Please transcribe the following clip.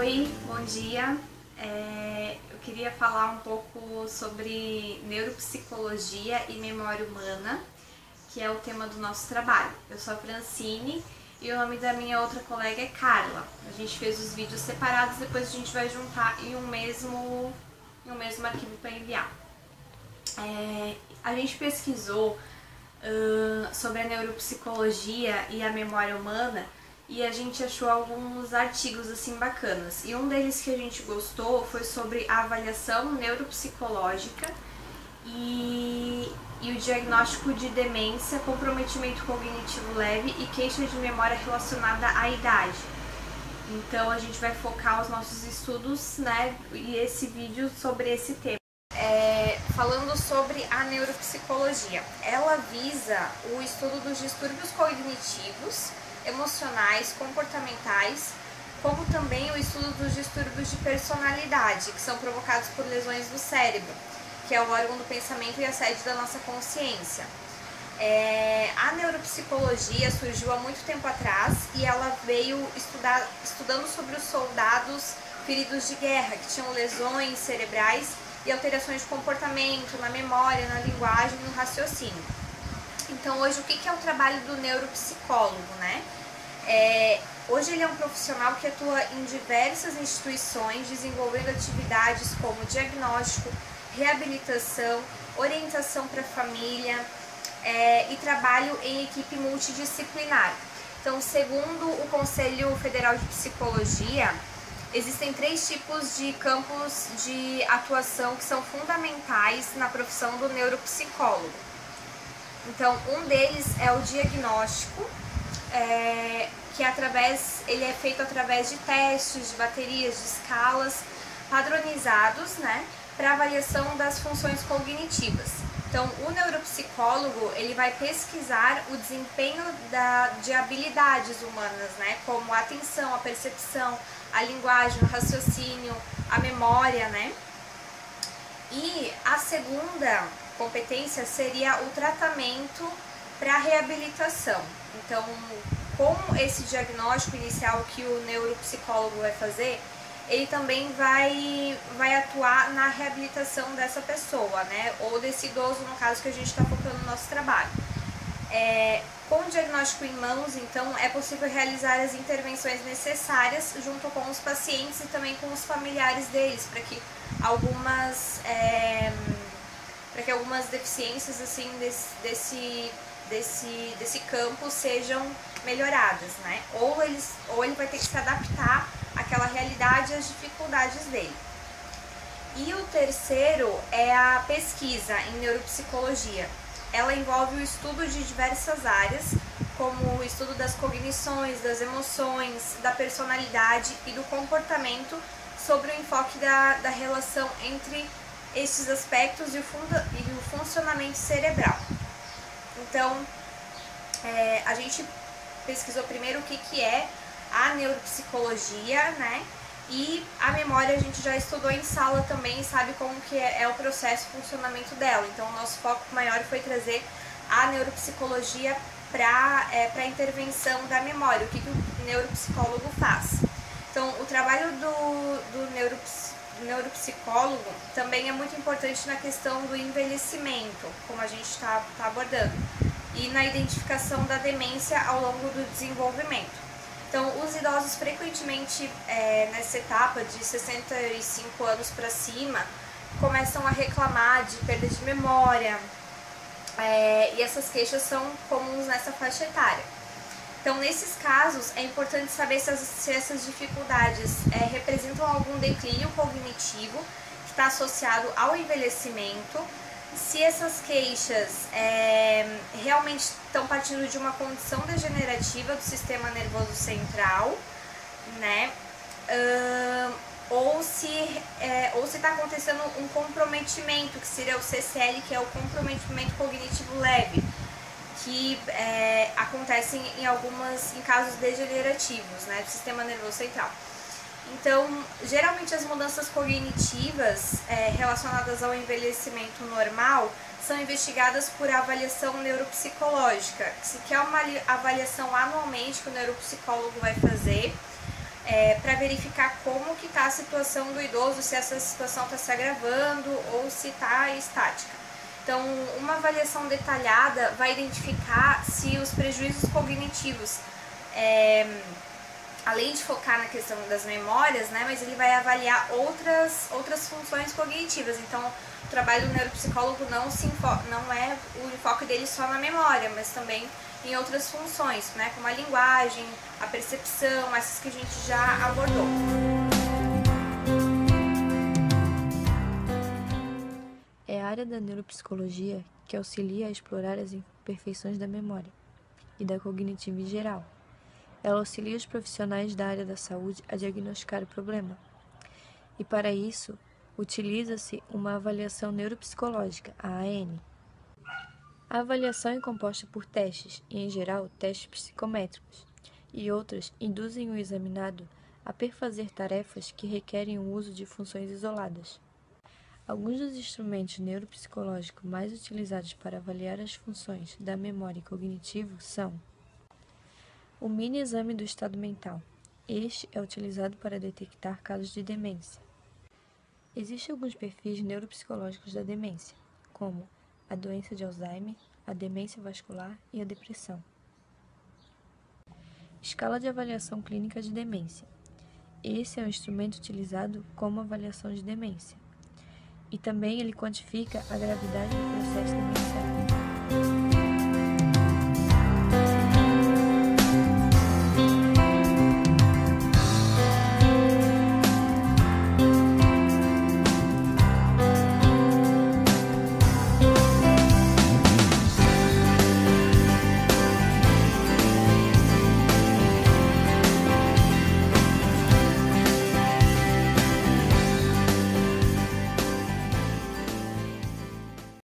Oi, bom dia. Eu queria falar um pouco sobre neuropsicologia e memória humana, que é o tema do nosso trabalho. Eu sou a Francine e o nome da minha outra colega é Carla. A gente fez os vídeos separados, depois a gente vai juntar em um mesmo arquivo para enviar. A gente pesquisou sobre a neuropsicologia e a memória humana e a gente achou alguns artigos assim bacanas. E um deles que a gente gostou foi sobre a avaliação neuropsicológica e o diagnóstico de demência, comprometimento cognitivo leve e queixa de memória relacionada à idade. Então a gente vai focar os nossos estudos, né, e esse vídeo sobre esse tema. Falando sobre a neuropsicologia, ela visa o estudo dos distúrbios cognitivos, emocionais, comportamentais, como também o estudo dos distúrbios de personalidade, que são provocados por lesões do cérebro, que é o órgão do pensamento e a sede da nossa consciência. A neuropsicologia surgiu há muito tempo atrás e ela veio estudando sobre os soldados feridos de guerra, que tinham lesões cerebrais e alterações de comportamento, na memória, na linguagem e no raciocínio. Então hoje o que é o trabalho do neuropsicólogo, né? Hoje ele é um profissional que atua em diversas instituições, desenvolvendo atividades como diagnóstico, reabilitação, orientação para a família e trabalho em equipe multidisciplinar. Então, segundo o Conselho Federal de Psicologia, existem 3 tipos de campos de atuação que são fundamentais na profissão do neuropsicólogo. Então, um deles é o diagnóstico, que ele é feito através de testes, de baterias, de escalas padronizados, né, para avaliação das funções cognitivas. Então, o neuropsicólogo ele vai pesquisar o desempenho de habilidades humanas, né, como a atenção, a percepção, a linguagem, o raciocínio, a memória, né? E a segunda competência seria o tratamento para reabilitação. Então, com esse diagnóstico inicial que o neuropsicólogo vai fazer, ele também vai atuar na reabilitação dessa pessoa, né? Ou desse idoso, no caso que a gente está focando no nosso trabalho. Com o diagnóstico em mãos, então, é possível realizar as intervenções necessárias junto com os pacientes e também com os familiares deles, para que algumas deficiências assim desse campo sejam melhoradas, né? Ou ele vai ter que se adaptar àquela realidade e às dificuldades dele. E o terceiro é a pesquisa em neuropsicologia. Ela envolve o estudo de diversas áreas, como o estudo das cognições, das emoções, da personalidade e do comportamento, sobre o enfoque da relação entre esses aspectos e o funcionamento cerebral. Então, a gente pesquisou primeiro o que é a neuropsicologia, né? E a memória a gente já estudou em sala também e sabe como que é o processo e funcionamento dela. Então, o nosso foco maior foi trazer a neuropsicologia para a intervenção da memória, o que o neuropsicólogo faz. Então, o trabalho do neuropsicólogo também é muito importante na questão do envelhecimento, como a gente está abordando, e na identificação da demência ao longo do desenvolvimento. Então, os idosos frequentemente, nessa etapa de 65 anos para cima, começam a reclamar de perda de memória, e essas queixas são comuns nessa faixa etária. Então, nesses casos, é importante saber se essas dificuldades representam algum declínio cognitivo que está associado ao envelhecimento, se essas queixas realmente estão partindo de uma condição degenerativa do sistema nervoso central, né? Ou se está acontecendo um comprometimento, que seria o CCL, que é o comprometimento cognitivo leve, que acontecem em casos degenerativos, né, do sistema nervoso central. Então, geralmente as mudanças cognitivas relacionadas ao envelhecimento normal são investigadas por avaliação neuropsicológica, que é uma avaliação anualmente que o neuropsicólogo vai fazer para verificar como que está a situação do idoso, se essa situação está se agravando ou se está estática. Então, uma avaliação detalhada vai identificar se os prejuízos cognitivos, além de focar na questão das memórias, né, mas ele vai avaliar outras funções cognitivas. Então, o trabalho do neuropsicólogo não é o enfoque dele só na memória, mas também em outras funções, né, como a linguagem, a percepção, essas que a gente já abordou. É a área da neuropsicologia que auxilia a explorar as imperfeições da memória e da cognitiva em geral. Ela auxilia os profissionais da área da saúde a diagnosticar o problema. E para isso, utiliza-se uma avaliação neuropsicológica, a AN. A avaliação é composta por testes, e em geral testes psicométricos, e outras induzem o examinado a perfazer tarefas que requerem o uso de funções isoladas. Alguns dos instrumentos neuropsicológicos mais utilizados para avaliar as funções da memória e cognitivo são o mini-exame do estado mental. Este é utilizado para detectar casos de demência. Existem alguns perfis neuropsicológicos da demência, como a doença de Alzheimer, a demência vascular e a depressão. Escala de avaliação clínica de demência. Esse é um instrumento utilizado como avaliação de demência. E também ele quantifica a gravidade do processo demencial.